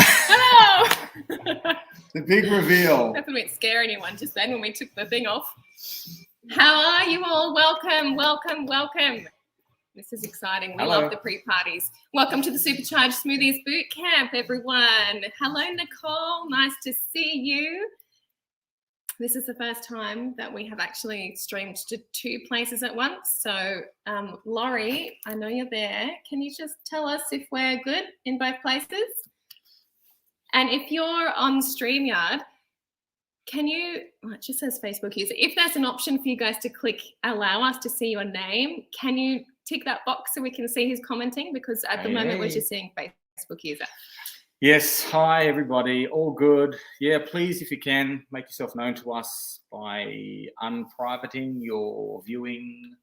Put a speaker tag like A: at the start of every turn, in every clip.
A: Hello!
B: The big reveal.
A: That's a bit scare anyone just then when we took the thing off. How are you all? Welcome, welcome, welcome. This is exciting. We love the pre-parties. Welcome to the Supercharged Smoothies Bootcamp, everyone. Hello, Nicole. Nice to see you. This is the first time that we have actually streamed to 2 places at once. So, Laurie, I know you're there. Can you just tell us if we're good in both places? And if you're on StreamYard, can you, well, it just says Facebook user. If there's an option for you guys to click allow us to see your name, can you tick that box so we can see who's commenting? Because at the moment we're just seeing Facebook user.
B: Yes, hi everybody, all good. Yeah, please, if you can, make yourself known to us by unprivating your viewing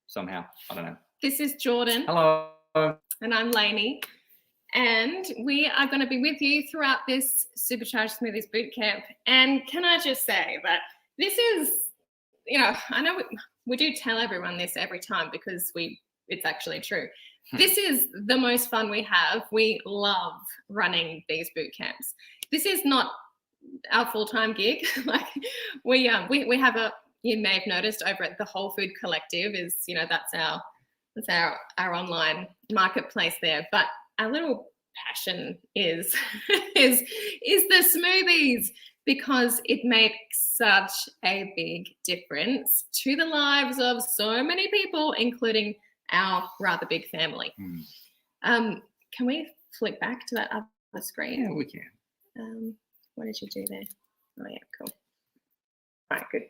B: somehow. I don't know.
A: This is Jordan.
B: Hello.
A: And I'm Laini. And we are going to be with you throughout this Supercharged Smoothies Bootcamp. And can I just say that this is, you know, I know we do tell everyone this every time because it's actually true. This is the most fun we have. We love running these boot camps. This is not our full-time gig. Like we have you may have noticed over at the Whole Food Collective is, you know, that's our online marketplace there. But our little passion is the smoothies, because it makes such a big difference to the lives of so many people, including our rather big family. Can we flick back to that other screen?
B: Yeah, we can.
A: What did you do there? Oh yeah, cool. All right, good.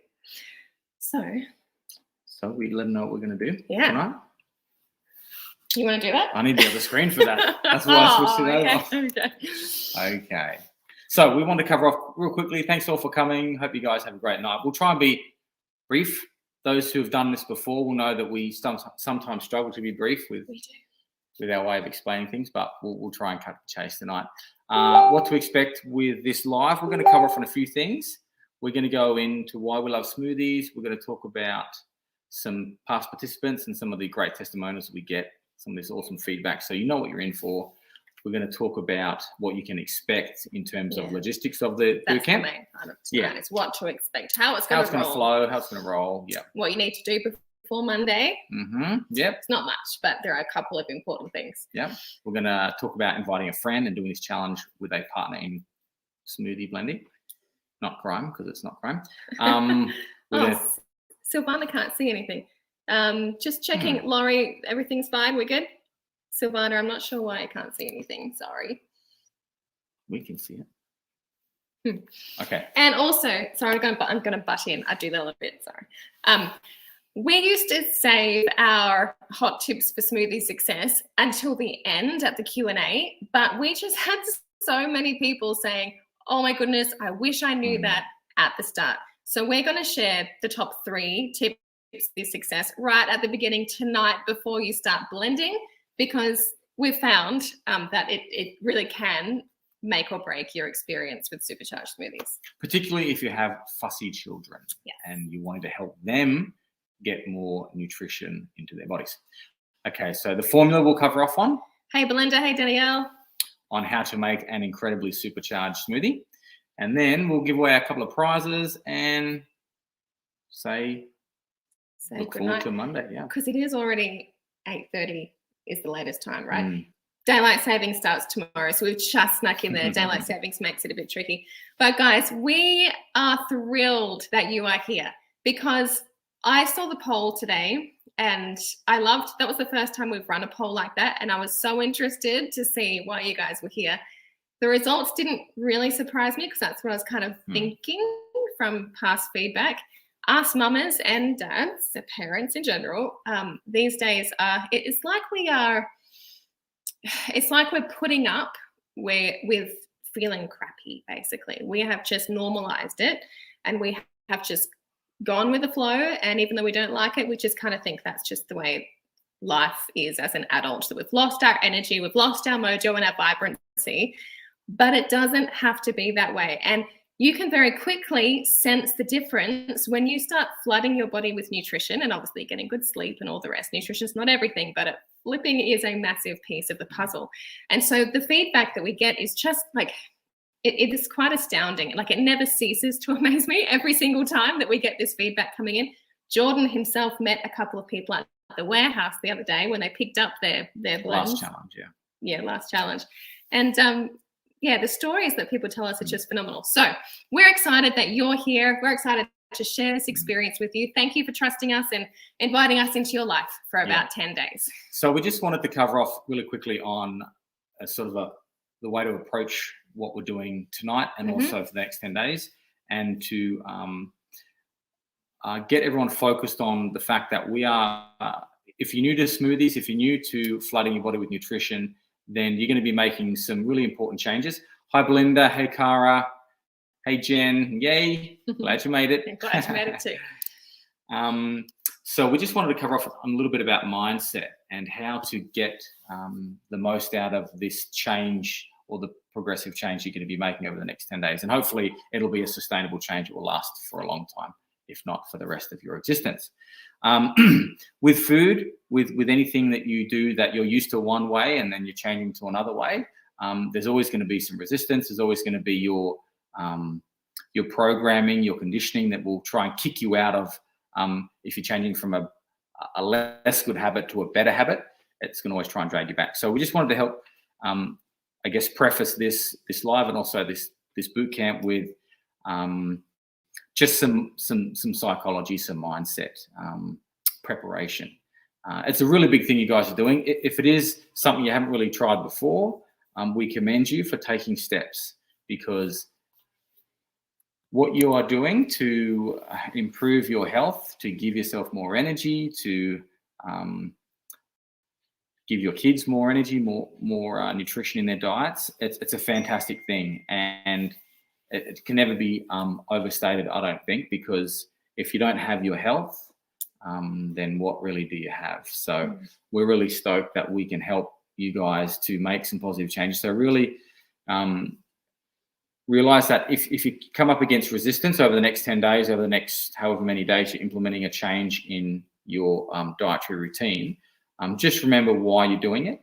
A: So
B: we let them know what we're going to do.
A: Yeah.
B: Tonight.
A: You want to do that?
B: I need the other screen for that. That's why I switched it over. Okay. So we want to cover off real quickly. Thanks all for coming. Hope you guys have a great night. We'll try and be brief. Those who have done this before will know that we sometimes struggle to be brief with our way of explaining things, but we'll try and cut the chase tonight. What to expect with this live? We're going to cover off on a few things. We're going to go into why we love smoothies. We're going to talk about some past participants and some of the great testimonials that we get, some of this awesome feedback, so you know what you're in for. we're going to talk about what you can expect in terms of
A: Yeah.
B: logistics of the
A: That's the
B: bootcamp.
A: main part of tonight. It's what to expect, how it's
B: How
A: going
B: it's
A: to
B: going to flow, how it's going to roll. Yeah.
A: what you need to do before Monday.
B: Yep.
A: It's not much, but there are a couple of important things.
B: Yep. We're going to talk about inviting a friend and doing this challenge with a partner in smoothie blending. Not crime, because it's not crime.
A: Silvana can't see anything. Just checking. Laurie, everything's fine? We're good? Silvana, I'm not sure why I can't see anything. Sorry.
B: We can see it. Okay.
A: And also, sorry, I'm going to butt in. I do that a little bit. Sorry. We used to save our hot tips for smoothie success until the end at the Q&A, but we just had so many people saying, oh my goodness, I wish I knew that at the start. So we're going to share the top 3 tips for success right at the beginning tonight before you start blending, because we've found that it really can make or break your experience with supercharged smoothies.
B: Particularly if you have fussy children and you want to help them get more nutrition into their bodies. Okay, so the formula we'll cover off on.
A: Hey, Belinda. Hey, Danielle.
B: On how to make an incredibly supercharged smoothie. And then we'll give away a couple of prizes and say look forward to Monday. Yeah.
A: Because it is already 8:30 is the latest time, right? Daylight savings starts tomorrow, so we've just snuck in there. Daylight savings makes it a bit tricky. But guys, we are thrilled that you are here, because I saw the poll today and I loved, that was the first time we've run a poll like that, and I was so interested to see why you guys were here. The results didn't really surprise me, because that's what I was kind of thinking from past feedback. Us mamas and dads, the parents in general, these days it's like we're putting up with feeling crappy, basically. We have just normalized it, and we have just gone with the flow. And even though we don't like it, we just kind of think that's just the way life is as an adult. So we've lost our energy, we've lost our mojo and our vibrancy, but it doesn't have to be that way. And you can very quickly sense the difference when you start flooding your body with nutrition, and obviously getting good sleep and all the rest. Nutrition is not everything, but flipping is a massive piece of the puzzle. And so the feedback that we get is just like, it is quite astounding. Like, it never ceases to amaze me every single time that we get this feedback coming in. Jordan himself met a couple of people at the warehouse the other day when they picked up their blends.
B: Last challenge,
A: Yeah, last challenge. And the stories that people tell us are just phenomenal. So we're excited that you're here. We're excited to share this experience with you. Thank you for trusting us and inviting us into your life for about 10 days.
B: So we just wanted to cover off really quickly on the way to approach what we're doing tonight and also for the next 10 days, and to get everyone focused on the fact that we are, if you're new to smoothies, if you're new to flooding your body with nutrition, then you're going to be making some really important changes. Hi, Belinda. Hey, Cara. Hey, Jen. Yay. Glad you made it.
A: Glad you made it too.
B: So we just wanted to cover off a little bit about mindset and how to get the most out of this change, or the progressive change you're going to be making over the next 10 days. And hopefully it'll be a sustainable change that will last for a long time, if not for the rest of your existence. With food, with anything that you do that you're used to one way and then you're changing to another way, there's always going to be some resistance. There's always going to be your programming, your conditioning that will try and kick you out of, if you're changing from a less good habit to a better habit, it's going to always try and drag you back. So we just wanted to help, I guess, preface this live and also this boot camp with just some psychology, some mindset, preparation. It's a really big thing you guys are doing. If it is something you haven't really tried before, we commend you for taking steps, because what you are doing to improve your health, to give yourself more energy, to give your kids more energy, more nutrition in their diets, it's a fantastic thing. And it can never be overstated, I don't think, because if you don't have your health, then what really do you have? So we're really stoked that we can help you guys to make some positive changes. So really realize that if you come up against resistance over the next 10 days, over the next however many days you're implementing a change in your dietary routine, just remember why you're doing it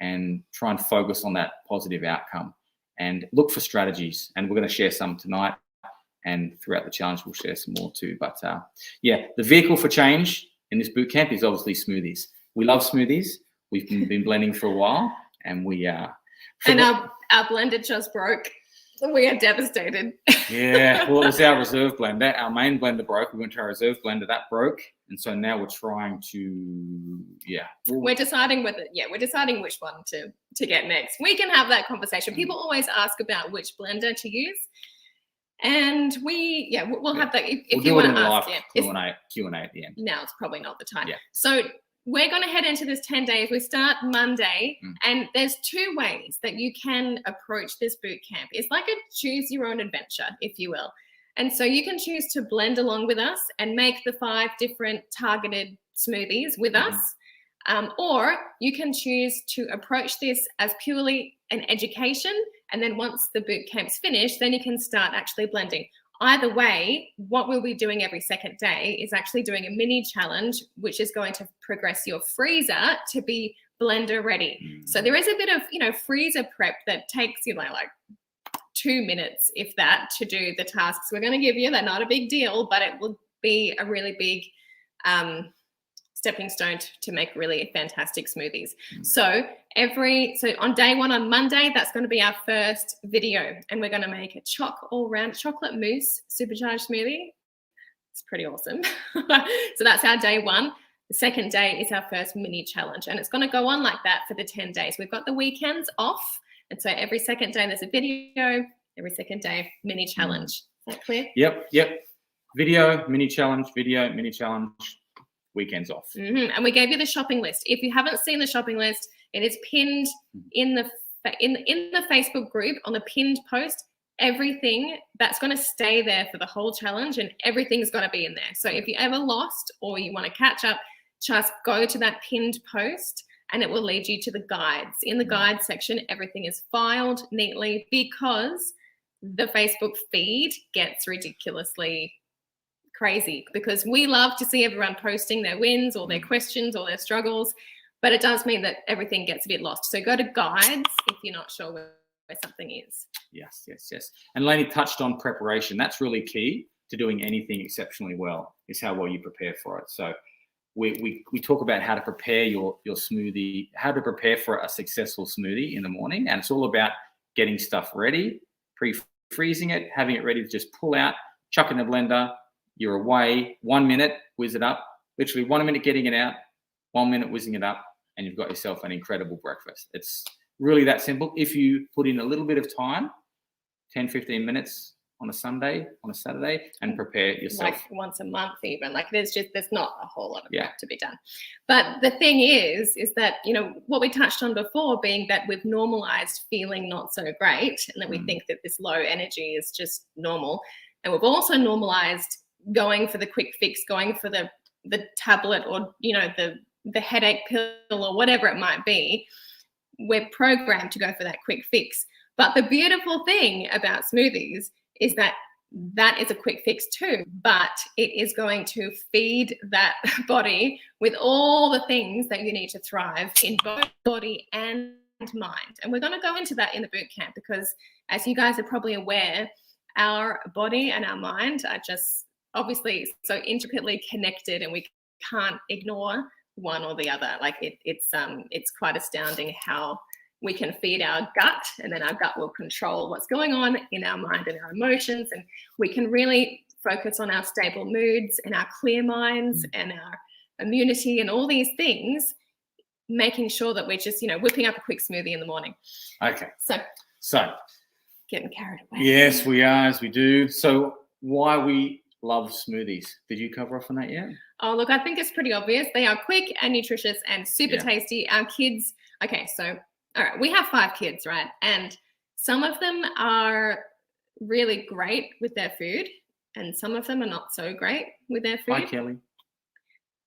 B: and try and focus on that positive outcome and look for strategies. And we're going to share some tonight, and throughout the challenge we'll share some more too. But yeah, the vehicle for change in this boot camp is obviously smoothies. We love smoothies. We've been blending for a while, and we
A: and our blender just broke. We are devastated.
B: Yeah, well, it was our reserve blender. Our main blender broke. We went to our reserve blender, that broke, and so now we're trying to,
A: we're deciding which one to get next. We can have that conversation. People always ask about which blender to use, and we'll have that if you want to ask.
B: Q&A at the end.
A: Now it's probably not the time.
B: Yeah.
A: So we're going to head into this 10 days. We start Monday, and there's 2 ways that you can approach this boot camp. It's like a choose your own adventure, if you will. And so you can choose to blend along with us and make the 5 different targeted smoothies with us. Or you can choose to approach this as purely an education. And then once the boot camp's finished, then you can start actually blending. Either way, what we'll be doing every second day is actually doing a mini challenge, which is going to progress your freezer to be blender ready. So there is a bit of, freezer prep that takes like 2 minutes, if that, to do the tasks we're going to give you. They're not a big deal, but it will be a really big stepping stone to make really fantastic smoothies. So on day 1 on Monday, that's going to be our first video, and we're going to make a all-round chocolate mousse supercharged smoothie. It's pretty awesome. So that's our day 1. The second day is our first mini challenge, and it's going to go on like that for the 10 days. We've got the weekends off, and so every second day there's a video, every second day mini challenge. Is that clear?
B: Yep. Video, mini challenge, weekends off.
A: And we gave you the shopping list. If you haven't seen the shopping list, it is pinned in the Facebook group on the pinned post. Everything that's going to stay there for the whole challenge, and everything's going to be in there. So if you're ever lost or you want to catch up, just go to that pinned post and it will lead you to the guides. In the guide section, everything is filed neatly because the Facebook feed gets ridiculously crazy, because we love to see everyone posting their wins or their questions or their struggles, but it does mean that everything gets a bit lost. So go to guides if you're not sure where something is.
B: Yes. And Laini touched on preparation. That's really key to doing anything exceptionally well, is how well you prepare for it. So we talk about how to prepare your smoothie, how to prepare for a successful smoothie in the morning, and it's all about getting stuff ready, pre-freezing it, having it ready to just pull out, chuck in the blender. You're away, 1 minute, whiz it up, literally 1 minute getting it out, 1 minute whizzing it up, and you've got yourself an incredible breakfast. It's really that simple. If you put in a little bit of time, 10, 15 minutes on a Sunday, on a Saturday, and prepare yourself.
A: Like once a month even. Like there's not a whole lot of work to be done. But the thing is that, what we touched on before, being that we've normalized feeling not so great, and that we think that this low energy is just normal. And we've also normalized going for the quick fix, going for the tablet, or the headache pill, or whatever it might be. We're programmed to go for that quick fix. But the beautiful thing about smoothies is that is a quick fix too, but it is going to feed that body with all the things that you need to thrive in both body and mind. And we're going to go into that in the boot camp, because as you guys are probably aware, our body and our mind are just obviously so intricately connected, and we can't ignore one or the other. Like it's quite astounding how we can feed our gut, and then our gut will control what's going on in our mind and our emotions, and we can really focus on our stable moods and our clear minds and our immunity and all these things, making sure that we're just whipping up a quick smoothie in the morning.
B: Okay.
A: So getting carried away.
B: Yes, we are, as we do. So why we love smoothies. Did you cover off on that yet?
A: Oh, look, I think it's pretty obvious. They are quick and nutritious and super tasty. Our kids, okay, so, all right, we have 5 kids, right? And some of them are really great with their food, and some of them are not so great with their food.
B: Hi, Kelly.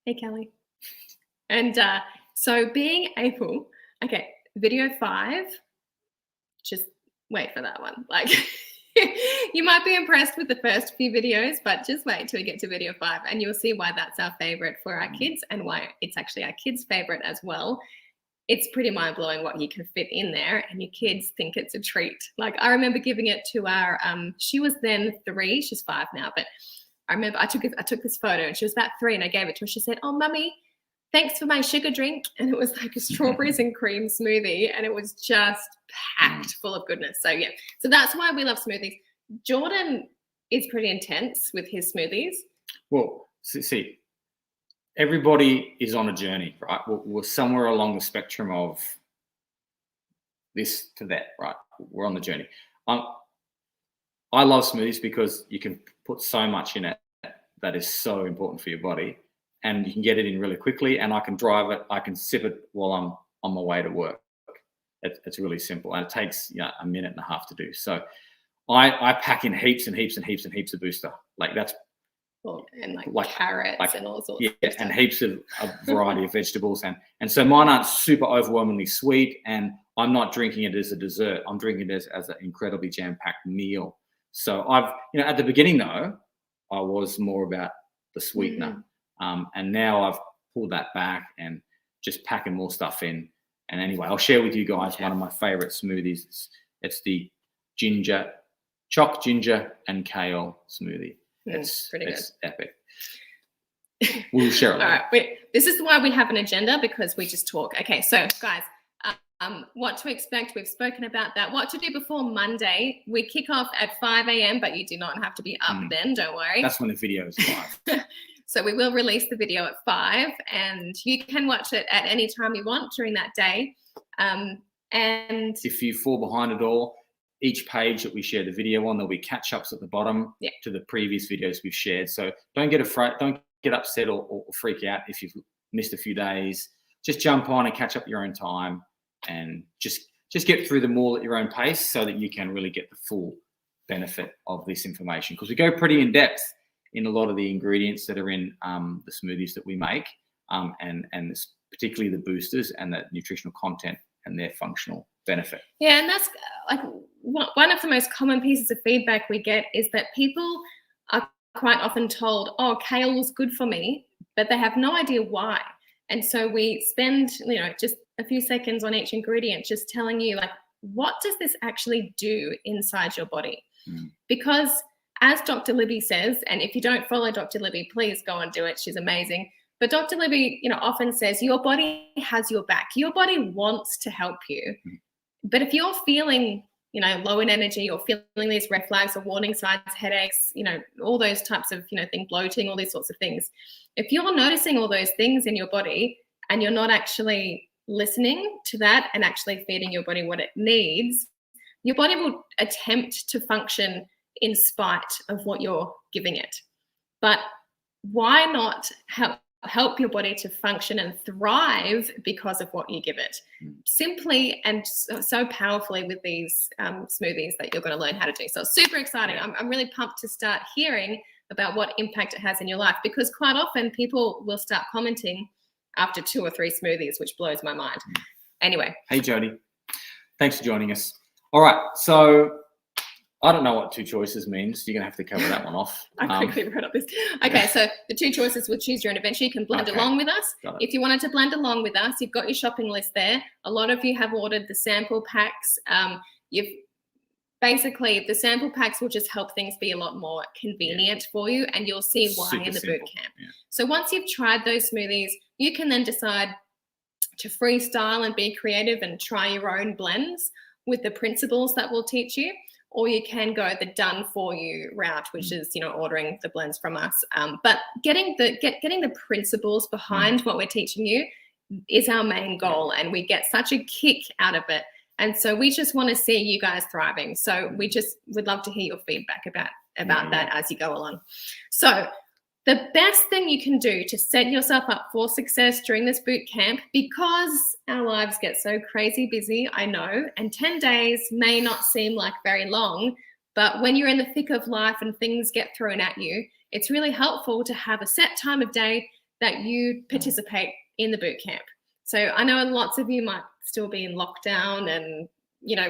A: Hey, Kelly. And so being able, okay, video 5, just wait for that one. Like, you might be impressed with the first few videos, but just wait till we get to video 5, and you'll see why that's our favorite for our kids, and why it's actually our kids' favorite as well. it's pretty mind-blowing what you can fit in there, and your kids think it's a treat. Like, I remember giving it to our she was then 3, she's 5 now, but I remember I took this photo, and she was about 3, and I gave it to her. She said, "Oh, mummy, thanks for my sugar drink." And it was like a strawberries and cream smoothie, and it was just packed full of goodness. So yeah, so that's why we love smoothies. Jordan is pretty intense with his smoothies.
B: Well, see, everybody is on a journey, right? We're somewhere along the spectrum of this to that, right? We're on the journey. I love smoothies because you can put so much in it that is so important for your body, and you can get it in really quickly, and I can drive it, I can sip it while I'm on my way to work. It's really simple, and it takes a minute and a half to do. So I pack in heaps and heaps and heaps and heaps of booster. Like that's
A: and like carrots and all sorts.
B: Yeah,
A: of stuff.
B: And heaps of a variety of vegetables, and so mine aren't super overwhelmingly sweet, and I'm not drinking it as a dessert. I'm drinking it as an incredibly jam-packed meal. So I've at the beginning though, I was more about the sweetener, and now I've pulled that back and just packing more stuff in. And anyway, I'll share with you guys one of my favorite smoothies. It's the choc ginger and kale smoothie. It's pretty good. It's epic. We'll share it later.
A: All right. This is why we have an agenda, because we just talk. Okay, so guys, what to expect. We've spoken about that. What to do before Monday. We kick off at 5 a.m., but you do not have to be up then. Don't worry.
B: That's when the video is live.
A: So we will release the video at 5, and you can watch it at any time you want during that day. And
B: if you fall behind at all, each page that we share the video on, there'll be catch-ups at the bottom to the previous videos we've shared. So don't get afraid, don't get upset or freak out if you've missed a few days. Just jump on and catch up your own time, and just get through them all at your own pace so that you can really get the full benefit of this information. Because we go pretty in depth in a lot of the ingredients that are in the smoothies that we make, and particularly the boosters and the nutritional content and their functional benefit.
A: Yeah, and that's like one of the most common pieces of feedback we get is that people are quite often told, "Oh, kale was good for me," but they have no idea why. And so we spend, just a few seconds on each ingredient, just telling you, like, what does this actually do inside your body? Because as Dr. Libby says, and if you don't follow Dr. Libby, please go and do it. She's amazing. But Dr. Libby, often says your body has your back. Your body wants to help you. But if you're feeling, low in energy, or feeling these red flags or warning signs, headaches, all those types of, things, bloating, all these sorts of things. If you're noticing all those things in your body and you're not actually listening to that and actually feeding your body what it needs, your body will attempt to function in spite of what you're giving it. But why not help your body to function and thrive because of what you give it? Simply and so powerfully with these smoothies that you're going to learn how to do. So it's super exciting. I'm really pumped to start hearing about what impact it has in your life, because quite often people will start commenting after 2 or 3 smoothies, which blows my mind. Anyway.
B: Hey, Jody. Thanks for joining us. All right. So I don't know what 2 choices means. You're going to have to cover that one off.
A: I quickly wrote up this. Okay, so the 2 choices will choose your own adventure. You can blend along with us. If you wanted to blend along with us, you've got your shopping list there. A lot of you have ordered the sample packs. Basically, the sample packs will just help things be a lot more convenient for you, and you'll see why in the boot camp. So once you've tried those smoothies, you can then decide to freestyle and be creative and try your own blends with the principles that we'll teach you. Or you can go the done for you route, which is, ordering the blends from us. But getting the principles behind what we're teaching you is our main goal, and we get such a kick out of it. And so we just want to see you guys thriving. So we just would love to hear your feedback about that as you go along. So the best thing you can do to set yourself up for success during this boot camp, because our lives get so crazy busy, I know, and 10 days may not seem like very long, but when you're in the thick of life and things get thrown at you, it's really helpful to have a set time of day that you participate in the boot camp. So I know lots of you might still be in lockdown, and,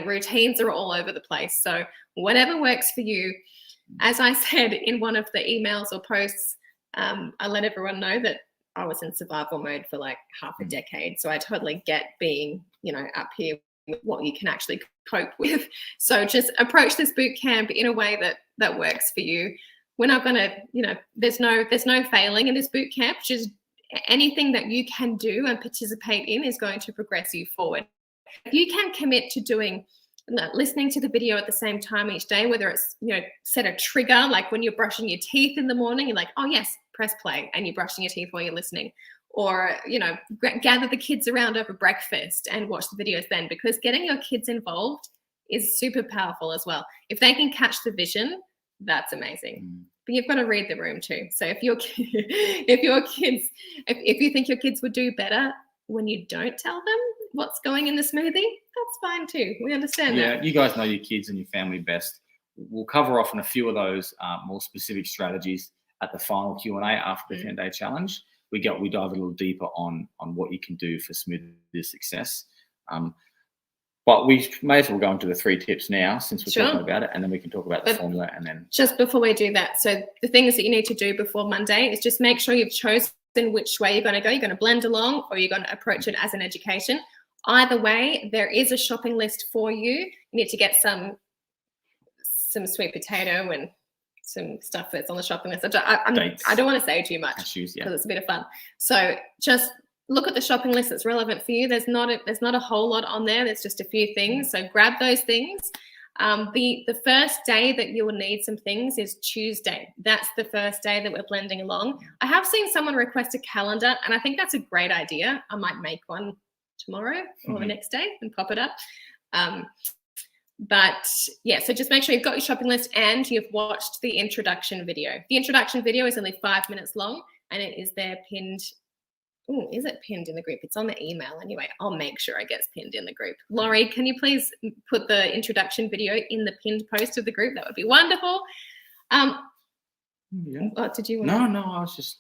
A: routines are all over the place. So whatever works for you. As I said in one of the emails or posts, I let everyone know that I was in survival mode for like half a decade. So I totally get being, you know, up here with what you can actually cope with. So just approach this boot camp in a way that works for you. We're not going to, you know, there's no failing in this boot camp. Just anything that you can do and participate in is going to progress you forward. If you can commit to doing, listening to the video at the same time each day, whether it's, you know, set a trigger, like when you're brushing your teeth in the morning, you're like, oh yes, press play, and you're brushing your teeth while you're listening. Or, you know, gather the kids around over breakfast and watch the videos then, because getting your kids involved is super powerful as well. If they can catch the vision, that's amazing. But you've got to read the room too. So if you think your kids would do better when you don't tell them what's going in the smoothie, that's fine too. We understand that.
B: Yeah, you guys know your kids and your family best. We'll cover off on a few of those more specific strategies at the final Q&A after the 10-day challenge. We dive a little deeper on what you can do for smoothie success. But we may as well go into the 3 tips now, since we're talking about it, and then we can talk about the formula. And then
A: just before we do that, so the things that you need to do before Monday is just make sure you've chosen which way you're going to go. You're going to blend along, or you're going to approach it as an education. Either way, there is a shopping list for you. You need to get some sweet potato and some stuff that's on the shopping list. I don't want to say too much because it's a bit of fun. So just look at the shopping list that's relevant for you. There's not a whole lot on there. There's just a few things. So grab those things. The first day that you will need some things is Tuesday. That's the first day that we're blending along. I have seen someone request a calendar, and I think that's a great idea. I might make one tomorrow or the next day and pop it up. But yeah, so just make sure you've got your shopping list and you've watched the introduction video. The introduction video is only 5 minutes long, and it is there pinned. Oh, is it pinned in the group? It's on the email anyway. I'll make sure it gets pinned in the group. Laurie, can you please put the introduction video in the pinned post of the group? That would be wonderful. What did you want?
B: No, I was just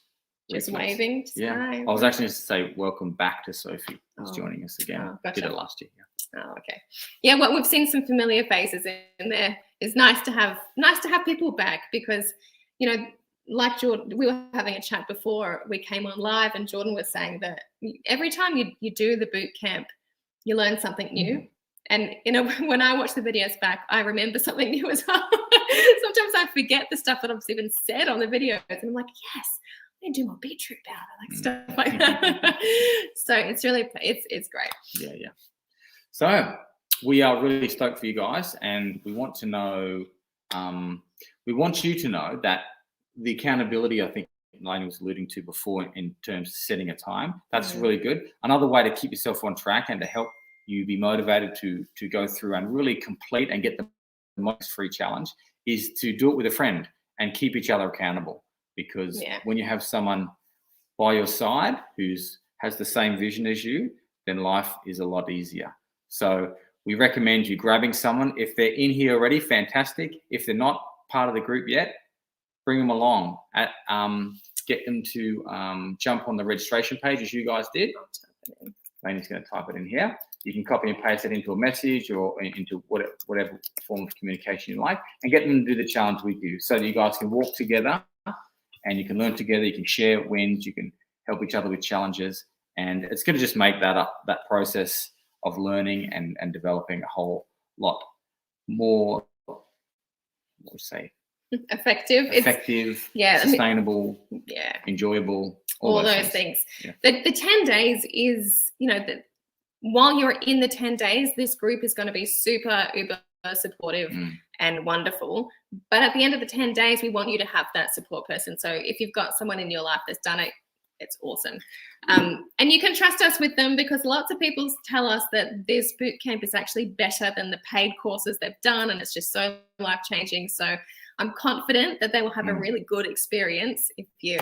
A: waving.
B: I was actually just to say welcome back to Sophie, who's joining us again.
A: Gotcha.
B: Did it last year.
A: Oh, okay. Yeah, well, we've seen some familiar faces in there. It's nice to have people back, because, you know, like Jordan, we were having a chat before we came on live, and Jordan was saying that every time you do the boot camp, you learn something new. And, you know, when I watch the videos back, I remember something new as well. Sometimes I forget the stuff that I've even said on the videos, and I'm like, yes, I do more beetroot powder, like stuff like that. So it's really, it's great.
B: Yeah. So we are really stoked for you guys, and we want to know, we want you to know that the accountability, I think Laini was alluding to before, in terms of setting a time, that's really good. Another way to keep yourself on track and to help you be motivated to go through and really complete and get the most free challenge is to do it with a friend and keep each other accountable. Because when you have someone by your side who's has the same vision as you, then life is a lot easier. So we recommend you grabbing someone. If they're in here already, fantastic. If they're not part of the group yet, bring them along. Get them to jump on the registration page as you guys did. Laini's going to type it in here. You can copy and paste it into a message or into whatever form of communication you like, and get them to do the challenge with you, so that you guys can walk together and you can learn together. You can share wins. You can help each other with challenges, and it's going to just make that process of learning and developing a whole lot more, what would you say, effective, sustainable, enjoyable, all those things. The 10 days is, you know, that while you're in the 10 days, this group is going to be super uber supportive and wonderful. But at the end of the 10 days, we want you to have that support person. So if you've got someone in your life that's done it, it's awesome. And you can trust us with them, because lots of people tell us that this boot camp is actually better than the paid courses they've done, and it's just so life-changing. So I'm confident that they will have a really good experience if you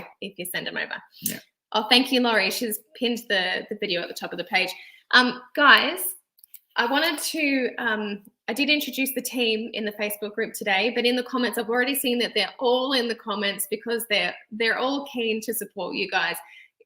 B: send them over. Yeah. Oh, thank you, Laurie. She's pinned the video at the top of the page. Guys, I wanted to, I did introduce the team in the Facebook group today, but in the comments, I've already seen that they're all in the comments because they're all keen to support you guys.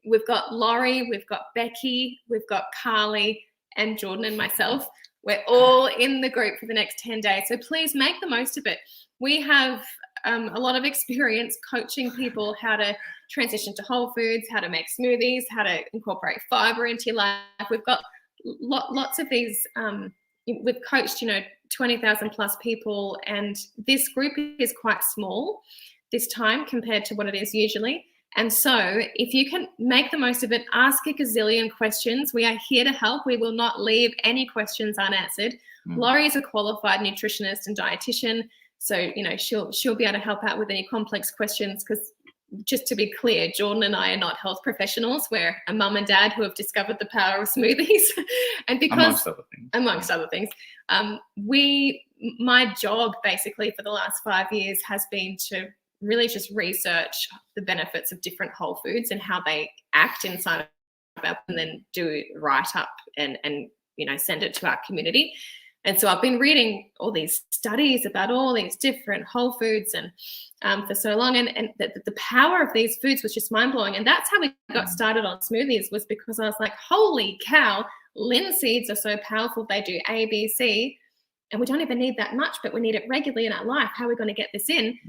B: We've got Laurie, we've got Becky, we've got Carly, and Jordan and myself. We're all in the group for the next 10 days. So please make the most of it. We have
A: a lot of experience coaching people how to transition to whole foods, how to make smoothies, how to incorporate fiber into your life. We've got lots of these. We've coached, 20,000 plus people, and this group is quite small this time compared to what it is usually. And so if you can make the most of it, ask a gazillion questions. We are here to help. We will not leave any questions unanswered. Laurie is a qualified nutritionist and dietitian. So, she'll be able to help out with any complex questions, because just to be clear, Jordan and I are not health professionals. We're a mum and dad who have discovered the power of smoothies. And because amongst other things, my job basically for the last 5 years has been to really just research the benefits of different whole foods and how they act inside of us, and then do write up and send it to our community. And so I've been reading all these studies about all these different whole foods and for so long, and the power of these foods was just mind-blowing. And that's how we got started on smoothies, was because I was like, holy cow, linseeds are so powerful. They do A, B, C, and we don't even need that much, but we need it regularly in our life. How are we going to get this in?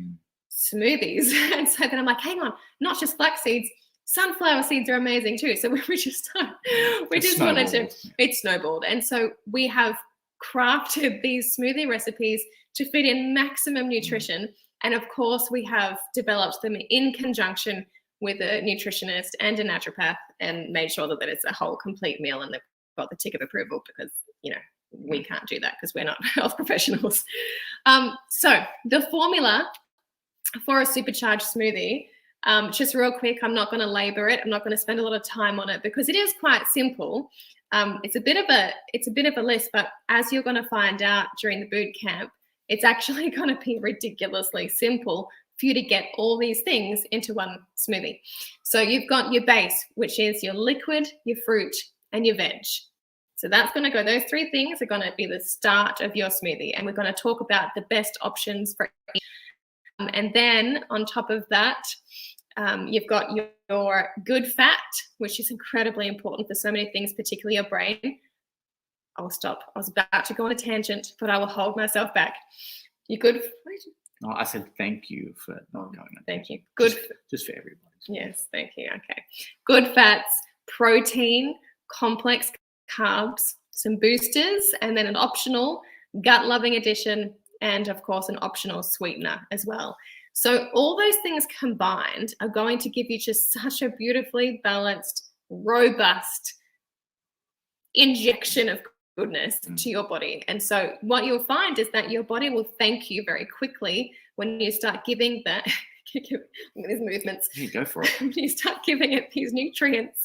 A: Smoothies. And so then I'm like, hang on, not just flax seeds, sunflower seeds are amazing too. So we just wanted to, it snowballed. And so we have crafted these smoothie recipes to fit in maximum nutrition. And of course, we have developed them in conjunction with a nutritionist and a naturopath, and made sure that it's a whole complete meal, and they've got the tick of approval, because, we can't do that because we're not health professionals. So the formula for a supercharged smoothie, just real quick, I'm not going to labor it. I'm not going to spend a lot of time on it because it is quite simple. It's a bit of a list, but as you're going to find out during the boot camp, it's actually going to be ridiculously simple for you to get all these things into one smoothie. So you've got your base, which is your liquid, your fruit, and your veg. So that's going to go, those three things are going to be the start of your smoothie. And we're going to talk about the best options for each. And then on top of that, you've got your good fat, which is incredibly important for so many things, particularly your brain. I'll stop. I was about to go on a tangent, but I will hold myself back. You good?
B: No, I said thank you for not going on.
A: Thank you. Good.
B: Just for everybody.
A: Yes, thank you. Okay. Good fats, protein, complex carbs, some boosters, and then an optional gut-loving addition, and of course an optional sweetener as well. So all those things combined are going to give you just such a beautifully balanced, robust injection of goodness to your body. And so what you'll find is that your body will thank you very quickly when you start giving that these movements.
B: Yeah, go for it.
A: You start giving it these nutrients.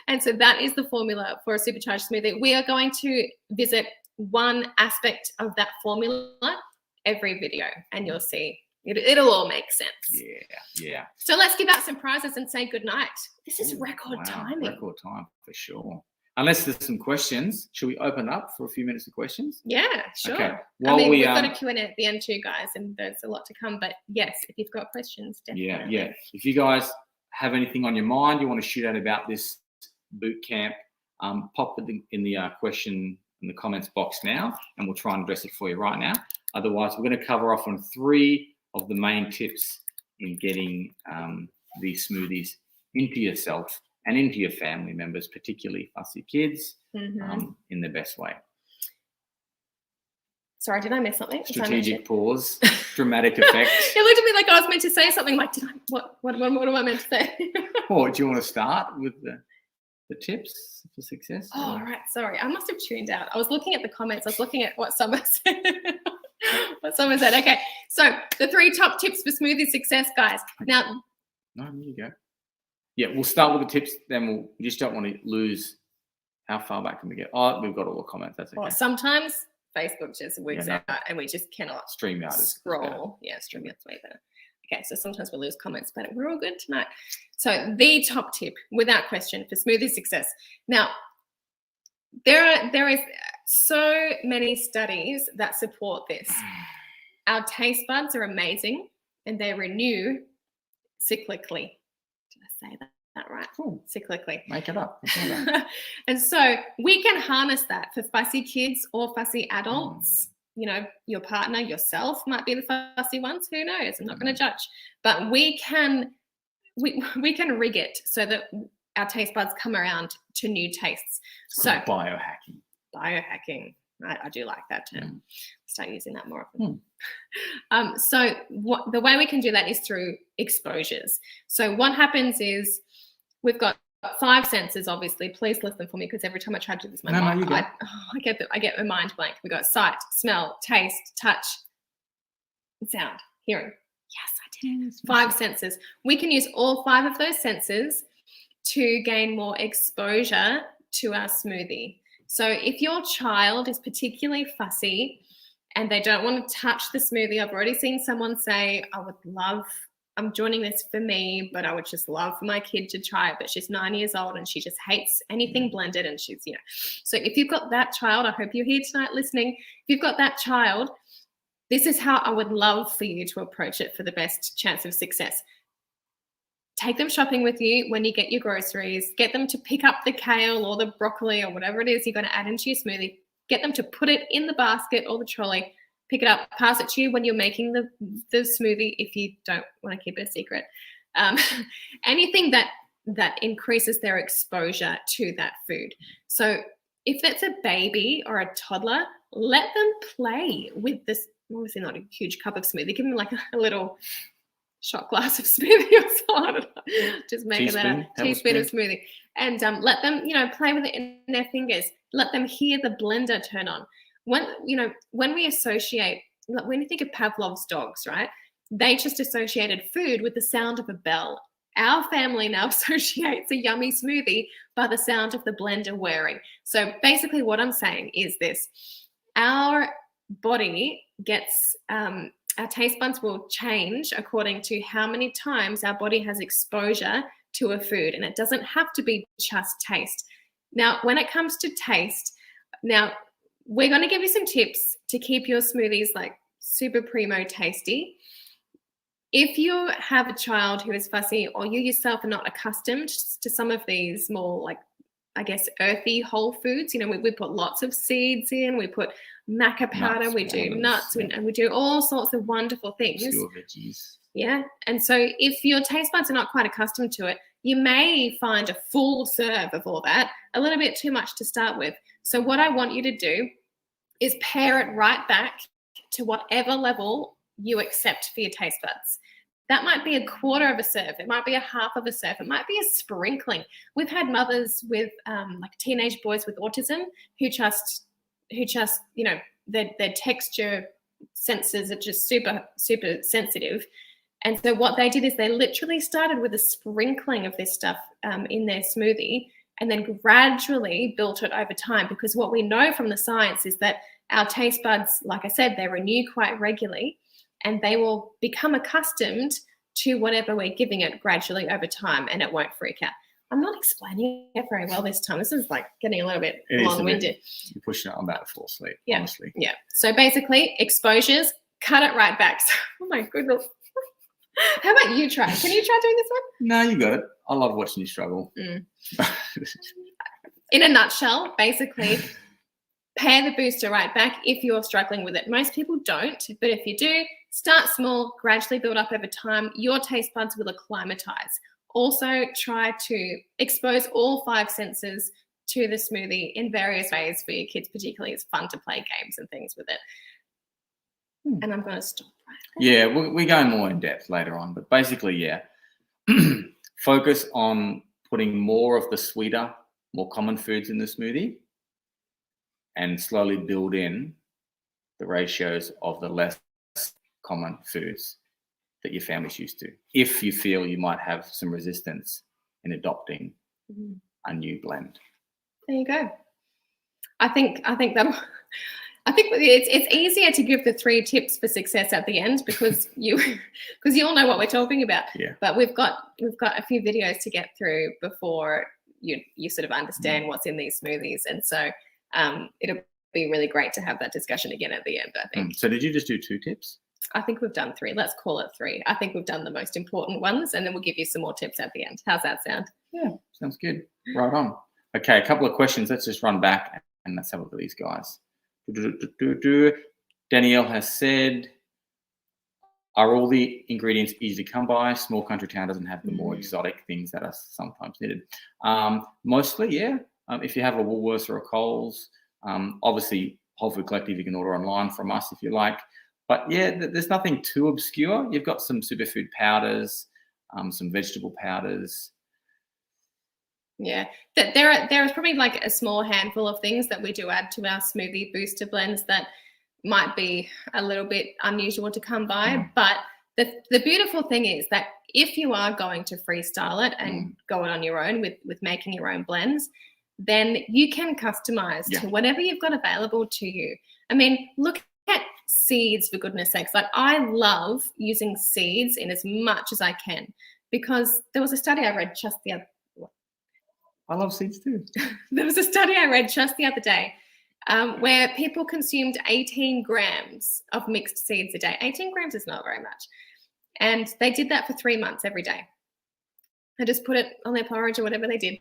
A: And so that is the formula for a supercharged smoothie. We are going to visit one aspect of that formula every video, and you'll see it'll all make sense. Yeah. So let's give out some prizes and say goodnight. This is record timing.
B: Record time for sure. Unless there's some questions, should we open up for a few minutes of questions?
A: Yeah, sure. Okay. We've got a Q&A at the end too, guys, and there's a lot to come. But yes, if you've got questions, definitely.
B: Yeah. If you guys have anything on your mind, you want to shoot out about this boot camp, pop it in the question in the comments box now, and we'll try and address it for you right now. Otherwise, we're going to cover off on 3 of the main tips in getting these smoothies into yourself and into your family members, particularly us, your kids, in the best way.
A: Sorry, did I miss something?
B: Strategic pause, dramatic effect.
A: It looked at me like I was meant to say something. Like, what am I meant to say?
B: Or do you want to start with the tips for success?
A: Oh, right. Sorry, I must have tuned out. I was looking at the comments. I was looking at what Summer said. Okay, so the 3 top tips for smoothie success, guys. Now,
B: no, there you go. Yeah, we'll start with the tips. Then we just don't want to lose. How far back can we get? Oh, we've got all the comments. That's okay.
A: Well, sometimes Facebook just wigs out, and we just cannot
B: StreamYard
A: scroll. Yeah, StreamYard's way better. Okay, so sometimes we lose comments, but we're all good tonight. So the top tip, without question, for smoothie success. Now, there is so many studies that support this. Our taste buds are amazing, and they renew cyclically. Did I say that right?
B: Cool.
A: Cyclically.
B: Make it up.
A: And so we can harness that for fussy kids or fussy adults. your partner, yourself might be the fussy ones. Who knows? I'm not going to judge. But we can rig it so that our taste buds come around to new tastes. So
B: biohacking.
A: I do like that term. Start using that more often. So the way we can do that is through exposures. So what happens is we've got 5 senses, obviously. Please listen for me, because every time I try to do this, I get my mind blank. We got sight, smell, taste, touch, and sound, hearing. Yes, I did it. 5 senses. We can use all 5 of those senses to gain more exposure to our smoothie. So if your child is particularly fussy and they don't want to touch the smoothie, I've already seen someone say, I'm joining this for me, but I would just love for my kid to try it. But she's 9 years old and she just hates anything blended. And she's, so if you've got that child, I hope you're here tonight listening. If you've got that child, this is how I would love for you to approach it for the best chance of success. Take them shopping with you when you get your groceries. Get them to pick up the kale or the broccoli or whatever it is you're going to add into your smoothie. Get them to put it in the basket or the trolley. Pick it up, pass it to you when you're making the smoothie if you don't want to keep it a secret. Anything that increases their exposure to that food. So if it's a baby or a toddler, let them play with this. Obviously not a huge cup of smoothie. Give them like a little shot glass of smoothie or so. I don't know. Just making that a teaspoon of smoothie. And let them, play with it in their fingers. Let them hear the blender turn on. When we associate, when you think of Pavlov's dogs, right? They just associated food with the sound of a bell. Our family now associates a yummy smoothie by the sound of the blender whirring. So basically what I'm saying is this. Our body gets, our taste buds will change according to how many times our body has exposure to a food. And it doesn't have to be just taste. Now, when it comes to taste, we're going to give you some tips to keep your smoothies like super primo tasty. If you have a child who is fussy, or you yourself are not accustomed to some of these more like, I guess, earthy whole foods, we put lots of seeds in, we put maca powder, we do nuts, and we do all sorts of wonderful things.
B: Pure veggies.
A: Yeah. And so if your taste buds are not quite accustomed to it, you may find a full serve of all that a little bit too much to start with. So what I want you to do is pair it right back to whatever level you accept for your taste buds. That might be a quarter of a serve. It might be a half of a serve. It might be a sprinkling. We've had mothers with like teenage boys with autism who just their texture senses are just super, super sensitive. And so what they did is they literally started with a sprinkling of this stuff in their smoothie, and then gradually built it over time, because what we know from the science is that our taste buds, like I said, they renew quite regularly, and they will become accustomed to whatever we're giving it gradually over time, and it won't freak out. I'm not explaining it very well this time. This is like getting a little bit long-winded.
B: You're pushing it on about full sleep,
A: yeah.
B: Honestly.
A: Yeah. So basically, exposures, cut it right back. So, oh my goodness. How about you try? Can you try doing this one?
B: No, you got it. I love watching you struggle.
A: In a nutshell, basically, pair the booster right back if you're struggling with it. Most people don't, but if you do, start small, gradually build up over time. Your taste buds will acclimatize. Also, try to expose all 5 senses to the smoothie in various ways for your kids. Particularly, it's fun to play games and things with it. And I'm going to stop right there.
B: Yeah, we're going more in depth later on, but basically, yeah, focus on putting more of the sweeter, more common foods in the smoothie, and slowly build in the ratios of the less common foods that your family's used to, if you feel you might have some resistance in adopting a new blend.
A: There you go. I think it's easier to give the 3 tips for success at the end, because you all know what we're talking about.
B: Yeah.
A: But we've got a few videos to get through before you sort of understand what's in these smoothies, and so it'll be really great to have that discussion again at the end, I think.
B: So did you just do 2 tips?
A: I think we've done 3. Let's call it 3. I think we've done the most important ones, and then we'll give you some more tips at the end. How's that sound?
B: Yeah, sounds good. Right on. Okay, a couple of questions. Let's just run back and let's have a look at these guys. Danielle has said, are all the ingredients easy to come by? Small country town doesn't have the more exotic things that are sometimes needed. Mostly, yeah. If you have a Woolworths or a Coles, obviously Whole Food Collective, you can order online from us if you like. But yeah, there's nothing too obscure. You've got some superfood powders, some vegetable powders.
A: Yeah, there is probably like a small handful of things that we do add to our smoothie booster blends that might be a little bit unusual to come by. But the beautiful thing is that if you are going to freestyle it and go it on your own with making your own blends, then you can customize to whatever you've got available to you. I mean, look at seeds, for goodness sakes. Like, I love using seeds in as much as I can, because there was a study I read just the other.
B: I love seeds too.
A: There was a study I read just the other day where people consumed 18 grams of mixed seeds a day. 18 grams is not very much. And they did that for 3 months every day. They just put it on their porridge or whatever they did.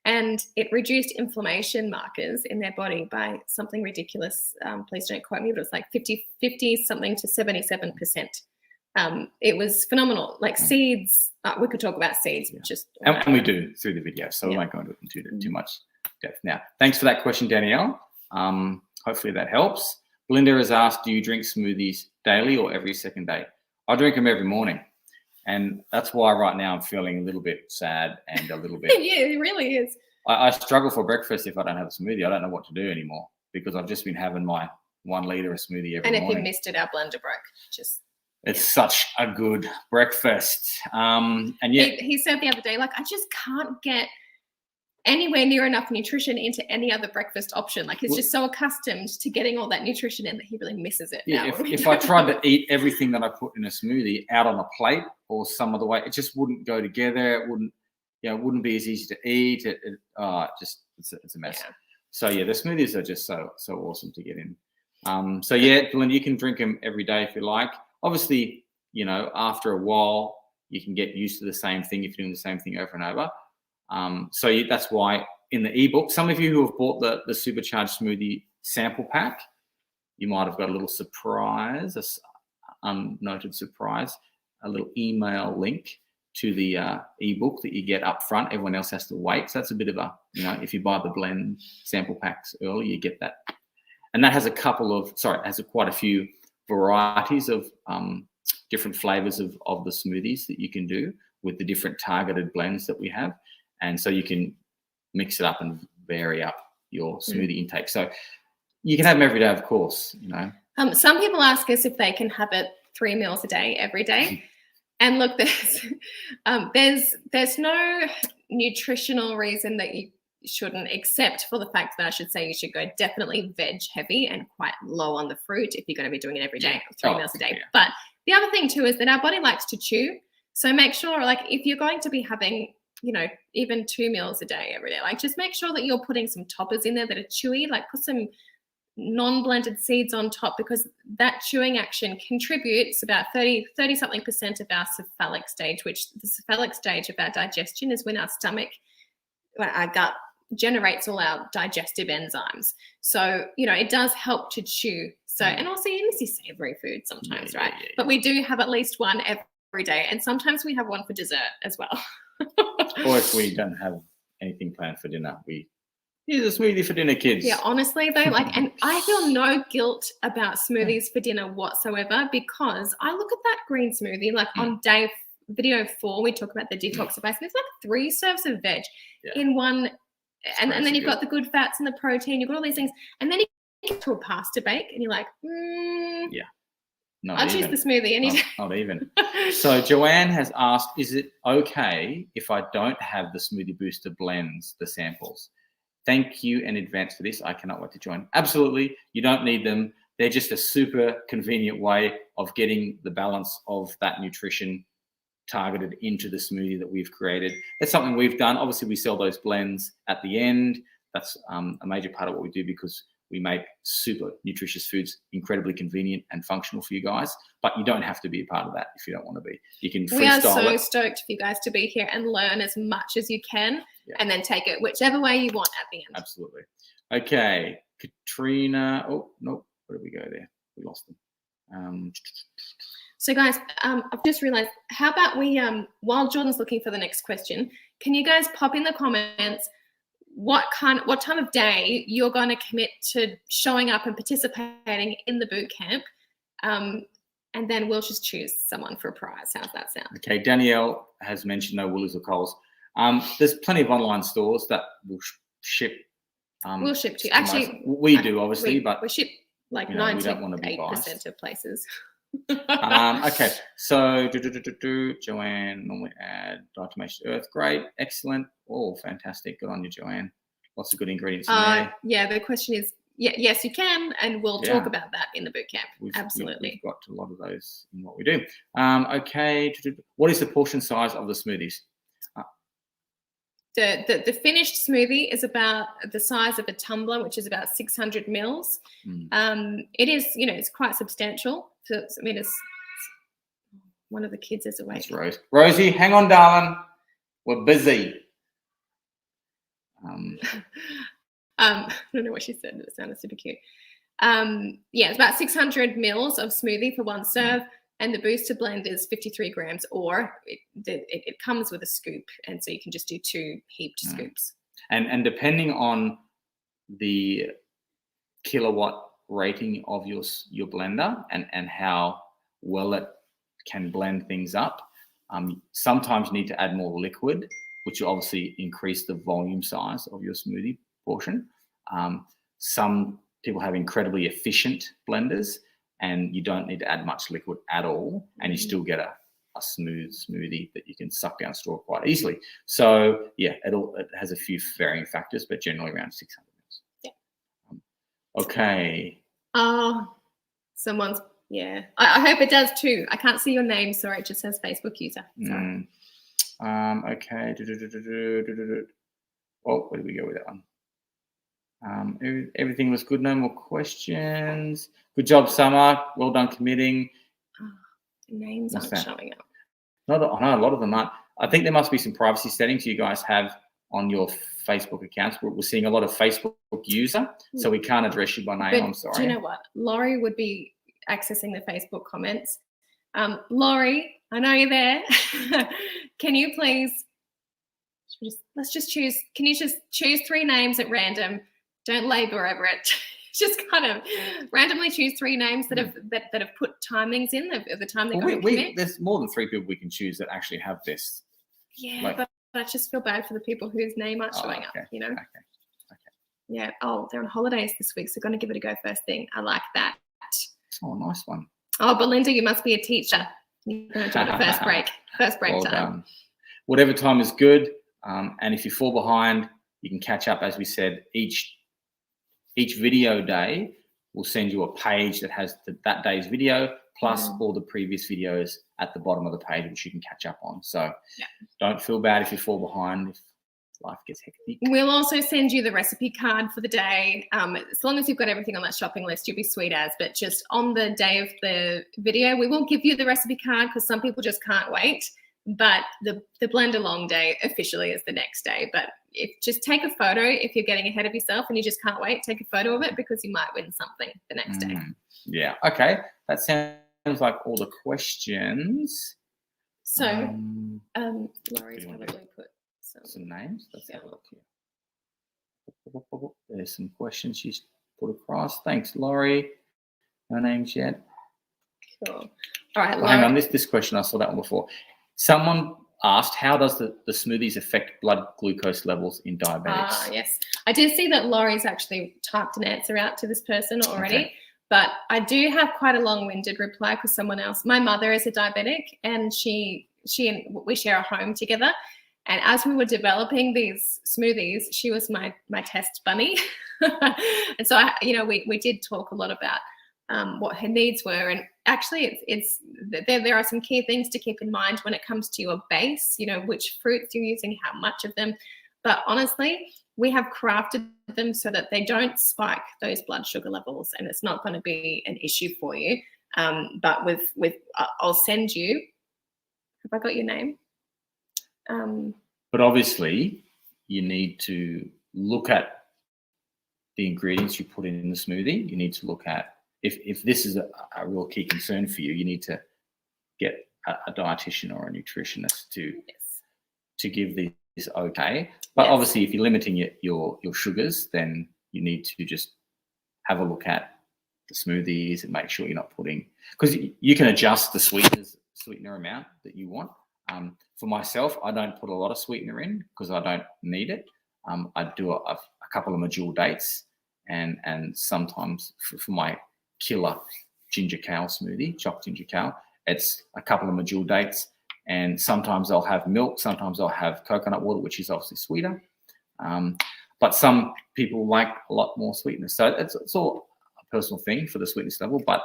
A: And it reduced inflammation markers in their body by something ridiculous. Please don't quote me, but it's like 50 something to 77%. It was phenomenal. Like seeds, we could talk about seeds,
B: and we do through the video, so we won't go into it into too much depth now. Thanks for that question, Danielle. Hopefully that helps. Belinda has asked, do you drink smoothies daily or every second day? I drink them every morning, and that's why right now I'm feeling a little bit sad and a little bit.
A: Yeah, it really is.
B: I struggle for breakfast if I don't have a smoothie. I don't know what to do anymore, because I've just been having my 1 liter of smoothie every morning.
A: And if you missed it, our blender broke.
B: It's such a good breakfast. And yet
A: he said the other day, like, I just can't get anywhere near enough nutrition into any other breakfast option. Like, he's just so accustomed to getting all that nutrition in that he really misses it.
B: Yeah, if I tried to eat everything that I put in a smoothie out on a plate or some other way, it just wouldn't go together. It wouldn't be as easy to eat. It's a mess. Yeah. So yeah, the smoothies are just so awesome to get in. So yeah, Belinda, you can drink them every day if you like. Obviously, after a while, you can get used to the same thing if you're doing the same thing over and over. So that's why in the ebook, some of you who have bought the Supercharged Smoothie sample pack, you might have got a little surprise, unnoted surprise, a little email link to the ebook that you get up front. Everyone else has to wait. So that's a bit of a, if you buy the blend sample packs early, you get that. And that has quite a few varieties of different flavors of the smoothies that you can do with the different targeted blends that we have. And so you can mix it up and vary up your smoothie intake. So you can have them every day, of course,
A: Some people ask us if they can have it 3 meals a day every day. And look, there's no nutritional reason that you shouldn't, except for the fact that I should say you should go definitely veg heavy and quite low on the fruit if you're going to be doing it every day, 3 meals a day. Yeah. But the other thing too is that our body likes to chew. So make sure, like, if you're going to be having, even 2 meals a day every day, like, just make sure that you're putting some toppers in there that are chewy, like put some non-blended seeds on top, because that chewing action contributes about 30 something% of our cephalic stage, which the cephalic stage of our digestion is when our gut generates all our digestive enzymes. So, it does help to chew. So, and also you miss your savory food sometimes, right? Yeah. But we do have at least one every day. And sometimes we have one for dessert as well.
B: Or if we don't have anything planned for dinner, here's a smoothie for dinner, kids.
A: Yeah, honestly though, and I feel no guilt about smoothies for dinner whatsoever, because I look at that green smoothie, like on video 4, we talk about the detoxify. It's like 3 serves of veg in one, and then you've got the good fats and the protein, you've got all these things, and then you get to a pasta bake and you're like, I'll choose the smoothie any day.
B: Not even. So Joanne has asked, is it okay if I don't have the Smoothie Booster blends, the samples? Thank you in advance for this. I cannot wait to join. Absolutely. You don't need them. They're just a super convenient way of getting the balance of that nutrition targeted into the smoothie that we've created. That's something we've done. Obviously, we sell those blends at the end. That's a major part of what we do, because we make super nutritious foods incredibly convenient and functional for you guys. But you don't have to be a part of that if you don't want to be. You can freestyle.
A: We are so stoked for you guys to be here and learn as much as you can, and then take it whichever way you want at the end.
B: Absolutely. Okay, Katrina. Oh, no. Where did we go there? we lost them.
A: So guys, I've just realized, how about we, while Jordan's looking for the next question, can you guys pop in the comments what time of day you're going to commit to showing up and participating in the boot camp, and then we'll just choose someone for a prize. How's that sound?
B: Okay, Danielle has mentioned no Woolies or Coles. There's plenty of online stores that will ship.
A: We'll ship to you. Actually,
B: we do, obviously, but
A: we ship like
B: we don't want to be
A: 98% of places.
B: Okay, so Joanne, normally add diatomaceous earth. Great, excellent. Oh, fantastic. Good on you, Joanne. Lots of good ingredients in there.
A: Yeah, the question is, yes, you can, and we'll talk about that in the boot camp. Absolutely.
B: We've got a lot of those in what we do. Okay, what is the portion size of the smoothies?
A: The finished smoothie is about the size of a tumbler, which is about 600 mils. It is, it's quite substantial. So, I mean, it's one of the kids is awake.
B: That's Rose. Rosie, hang on, darling. We're busy.
A: I don't know what she said, but it sounded super cute. Yeah, it's about 600 mils of smoothie for one serve. And the booster blend is 53 grams, or it comes with a scoop, and so you can just do 2 heaped scoops. And
B: depending on the kilowatt rating of your blender and how well it can blend things up, sometimes you need to add more liquid, which will obviously increase the volume size of your smoothie portion. Some people have incredibly efficient blenders, and you don't need to add much liquid at all, and you still get a smooth smoothie that you can suck down straw quite easily. So yeah, it has a few varying factors, but generally around 600 mils. Yeah. Okay.
A: Someone's, yeah. I hope it does too. I can't see your name, sorry. It just says Facebook user. Sorry.
B: Okay. Oh, where did we go with that one? Everything was good. No more questions. Good job, Summer. Well done committing.
A: Names aren't showing up.
B: I know a lot of them aren't. I think there must be some privacy settings you guys have on your Facebook accounts. We're seeing a lot of Facebook user, so we can't address you by name.
A: But
B: I'm sorry.
A: Do you know what? Laurie would be accessing the Facebook comments. Laurie, I know you're there. Can you please? Let's just choose. Can you just choose 3 names at random? Don't labor over it. Just kind of randomly choose 3 names that have put timings in of the time they're going to commit.
B: There's more than 3 people we can choose that actually have this.
A: Yeah, but I just feel bad for the people whose name aren't showing up. Okay. Yeah. Oh, they're on holidays this week, so going to give it a go first thing. I like that.
B: Oh, nice one.
A: Oh, Belinda, you must be a teacher. You're going to do the first break. First break
B: well
A: time.
B: Done. Whatever time is good. And if you fall behind, you can catch up. As we said, each video day will send you a page that has that day's video plus all the previous videos at the bottom of the page, which you can catch up on. So don't feel bad if you fall behind, if life gets hectic.
A: We'll also send you the recipe card for the day. As long as you've got everything on that shopping list, you'll be sweet as. But just on the day of the video, we will give you the recipe card because some people just can't wait. But the blend along day officially is the next day. But just take a photo if you're getting ahead of yourself and you just can't wait. Take a photo of it because you might win something the next day.
B: Yeah. Okay. That sounds like all the questions.
A: So, Laurie's probably put
B: some names. Let's have a look here. There's some questions she's put across. Thanks, Laurie. No names yet.
A: Cool. All right.
B: Hang on. This question, I saw that one before. Someone asked, how does the smoothies affect blood glucose levels in diabetics?
A: Yes. I did see that Laurie's actually typed an answer out to this person already, but I do have quite a long-winded reply because someone else, my mother is a diabetic, and we share a home together. And as we were developing these smoothies, she was my test bunny. And so, we did talk a lot about what her needs were. And actually there are some key things to keep in mind when it comes to your base, which fruits you're using, how much of them. But honestly, we have crafted them so that they don't spike those blood sugar levels, and it's not going to be an issue for you. But I'll send you, have I got your name?
B: But obviously you need to look at the ingredients you put in the smoothie. You need to look at if this is a real key concern for you, you need to get a dietitian or a nutritionist to give these okay. But obviously, if you're limiting your sugars, then you need to just have a look at the smoothies and make sure you're not putting, because you can adjust the sweetener amount that you want. For myself, I don't put a lot of sweetener in because I don't need it. I do a couple of medjool dates, and sometimes for my killer ginger kale smoothie, chopped ginger kale, it's a couple of medjool dates, and sometimes I'll have milk, sometimes I'll have coconut water, which is obviously sweeter. But some people like a lot more sweetness, so it's all a personal thing for the sweetness level. But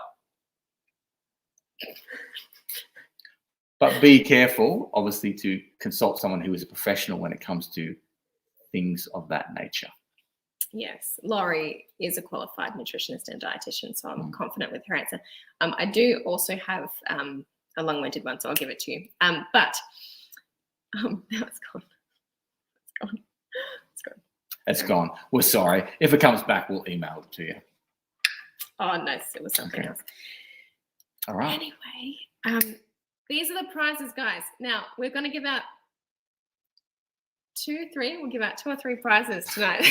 B: be careful, obviously, to consult someone who is a professional when it comes to things of that nature.
A: Yes, Laurie is a qualified nutritionist and dietitian, so I'm confident with her answer. I do also have a long-winded one, so I'll give it to you. But now it's gone.
B: It's gone. We're sorry. If it comes back, we'll email it to you.
A: Oh, no, it was something else.
B: All right.
A: Anyway, these are the prizes, guys. Now, we're going to give out we'll give out 2 or 3 prizes tonight.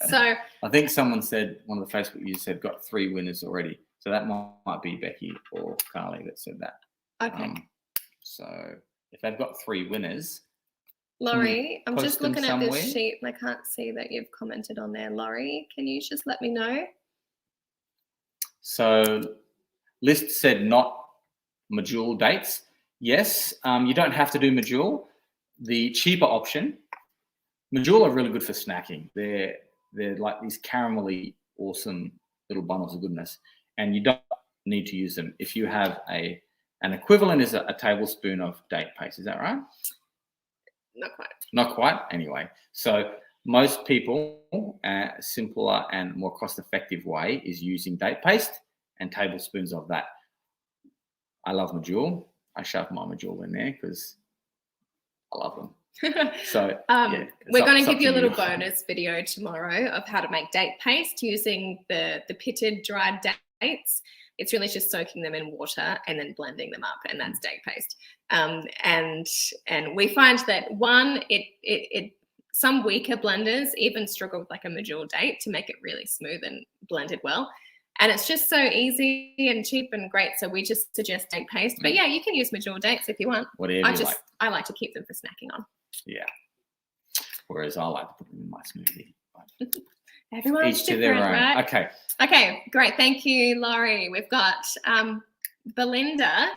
A: So
B: I think someone said, one of the Facebook users said, got 3 winners already. So that might be Becky or Carly that said that.
A: Okay.
B: So if they've got 3 winners,
A: Laurie, I'm just looking at this sheet and I can't see that you've commented on there. Laurie, can you just let me know?
B: So List said not medjool dates. Yes, you don't have to do medjool. The cheaper option, medjool are really good for snacking. They're like these caramelly, awesome little bundles of goodness, and you don't need to use them. If you have an equivalent is a tablespoon of date paste. Is that right?
A: Not quite.
B: Not quite. Anyway, so most people, a simpler and more cost-effective way is using date paste and tablespoons of that. I love medjool. I shove my medjool in there because I love them. So
A: we're going to give you a little bonus video tomorrow of how to make date paste using the pitted dried dates. It's really just soaking them in water and then blending them up, and that's date paste. And we find that some weaker blenders even struggle with like a medjool date to make it really smooth and blended well. And it's just so easy and cheap and great. So we just suggest date paste. But yeah, you can use medjool dates if you want.
B: Whatever you like.
A: I like to keep them for snacking on.
B: Yeah. Whereas I like to put them in my smoothie.
A: Everyone's different, right? Okay, great. Thank you, Laurie. We've got Belinda.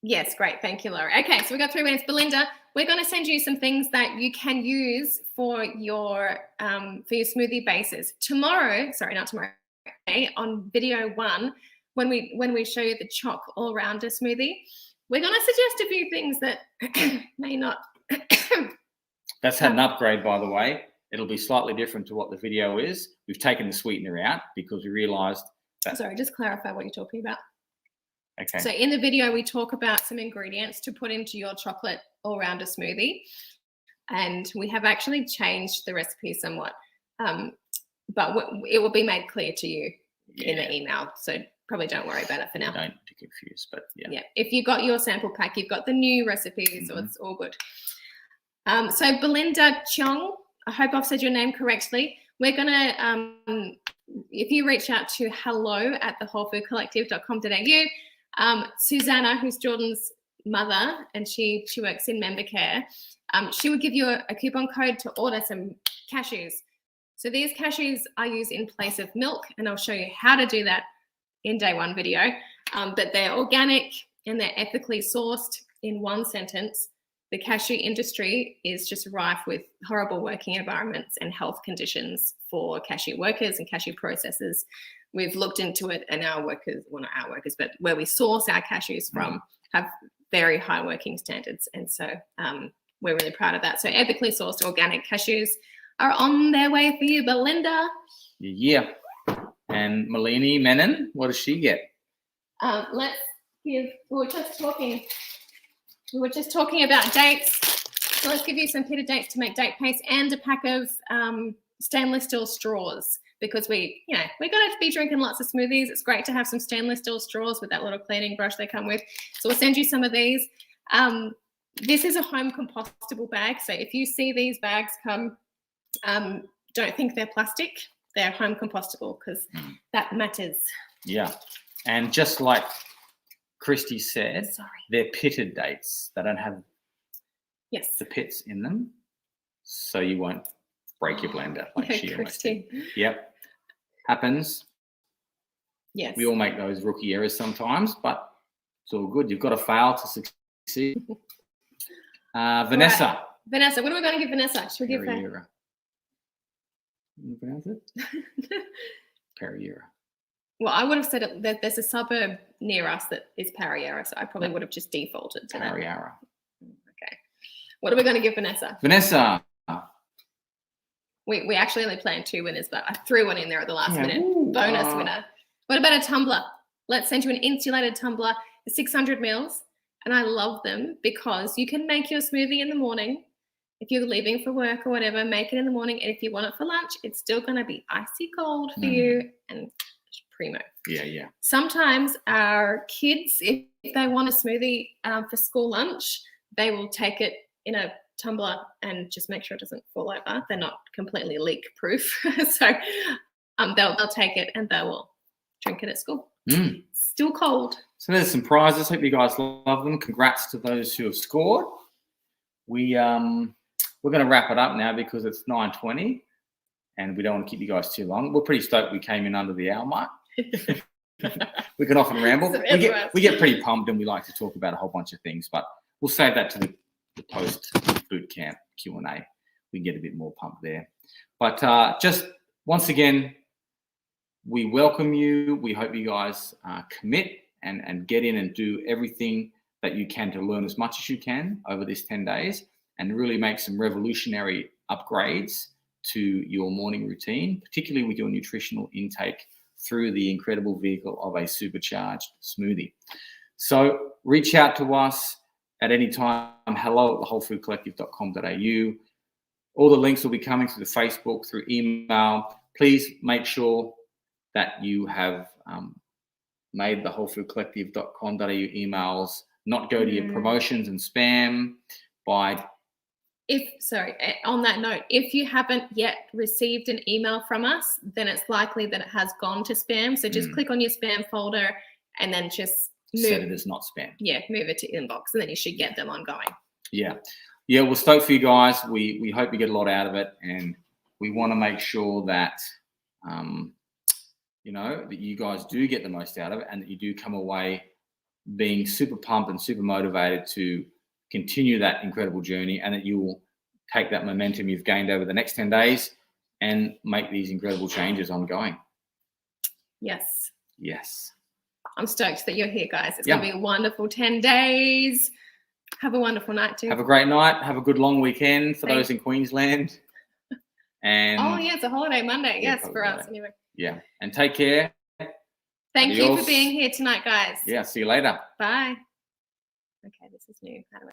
A: Yes, great. Thank you, Laurie. Okay, so we've got 3 winners. Belinda, we're going to send you some things that you can use for your smoothie bases. Not tomorrow, on video 1, when we show you the choc all-rounder smoothie, we're going to suggest a few things that may not...
B: That's had an upgrade, by the way. It'll be slightly different to what the video is. We've taken the sweetener out because we realised that...
A: Sorry, just clarify what you're talking about.
B: Okay.
A: So in the video, we talk about some ingredients to put into your chocolate all-rounder smoothie. And we have actually changed the recipe somewhat. But it will be made clear to you in the email. So probably don't worry about it for now.
B: Don't be confused, but yeah.
A: Yeah. If you've got your sample pack, you've got the new recipe, so it's all good. So Belinda Cheong, I hope I've said your name correctly. We're going to, if you reach out to hello@thewholefoodcollective.com.au, Susanna, who's Jordan's mother, and she works in member care, she will give you a coupon code to order some cashews. So these cashews I use in place of milk, and I'll show you how to do that in day 1 video. But they're organic and they're ethically sourced. In one sentence, the cashew industry is just rife with horrible working environments and health conditions for cashew workers and cashew processors. We've looked into it, and our workers, well, not our workers, but where we source our cashews from, have very high working standards. And so we're really proud of that. So ethically sourced organic cashews are on their way for you, Belinda.
B: Yeah. And Laini Jordan, what does she get?
A: Let's give, we were just talking about dates. So let's give you some pitted dates to make date paste and a pack of stainless steel straws. because we're going to be drinking lots of smoothies. It's great to have some stainless steel straws with that little cleaning brush they come with. So we'll send you some of these. This is a home compostable bag. So if you see these bags come, don't think they're plastic. They're home compostable because that matters.
B: Yeah. And just like Christy said, they're pitted dates. They don't have the pits in them, so you won't break your blender like she almost did. Yep. Happens.
A: Yes.
B: We all make those rookie errors sometimes, but it's all good. You've got to fail to succeed. Vanessa.
A: Right. Vanessa, what are we going to give Vanessa? Should we give her?
B: Can you pronounce it? Periera.
A: Well, I would have said that there's a suburb near us that is Periera, so I probably would have just defaulted to
B: Periera.
A: Okay. What are we going to give Vanessa?
B: Vanessa.
A: We actually only planned 2 winners, but I threw one in there at the last minute. Bonus winner. What about a tumbler? Let's send you an insulated tumbler, 600 mils. And I love them because you can make your smoothie in the morning. If you're leaving for work or whatever, make it in the morning. And if you want it for lunch, it's still going to be icy cold for you and primo.
B: Yeah.
A: Sometimes our kids, if they want a smoothie for school lunch, they will take it in a tumbler and just make sure it doesn't fall over. They're not completely leak proof. So they'll take it and they will drink it at school. Still cold.
B: So there's some prizes. Hope you guys love them. Congrats to those who have scored. We're going to wrap it up now because it's 9:20 and we don't want to keep you guys too long. We're pretty stoked we came in under the hour mark. We can often ramble. We get pretty pumped and we like to talk about a whole bunch of things, but we'll save that to the post bootcamp Q&A. We can get a bit more pumped there. But just once again, we welcome you. We hope you guys commit and get in and do everything that you can to learn as much as you can over this 10 days and really make some revolutionary upgrades to your morning routine, particularly with your nutritional intake through the incredible vehicle of a supercharged smoothie. So reach out to us at any time, hello@thewholefoodcollective.com.au. All the links will be coming through the Facebook, through email. Please make sure that you have made the wholefoodcollective.com.au emails not go to your promotions and spam by... on that note, if you haven't yet received an email from us, then it's likely that it has gone to spam. So just click on your spam folder and then just set it as not spam.
A: Yeah, move it to inbox and then you should get them ongoing.
B: Yeah, we're stoked for you guys. We hope you get a lot out of it, and we want to make sure that that you guys do get the most out of it and that you do come away being super pumped and super motivated to continue that incredible journey, and that you will take that momentum you've gained over the next 10 days and make these incredible changes ongoing.
A: Yes. I'm stoked that you're here, guys. It's going to be a wonderful 10 days. Have a wonderful night too.
B: Have a great night. Have a good long weekend for those in Queensland. And
A: it's a holiday Monday. Yes, for us anyway.
B: Yeah, and take care.
A: Thank you for being here tonight, guys.
B: Yeah, see you later.
A: Bye. Okay, this is new. How do I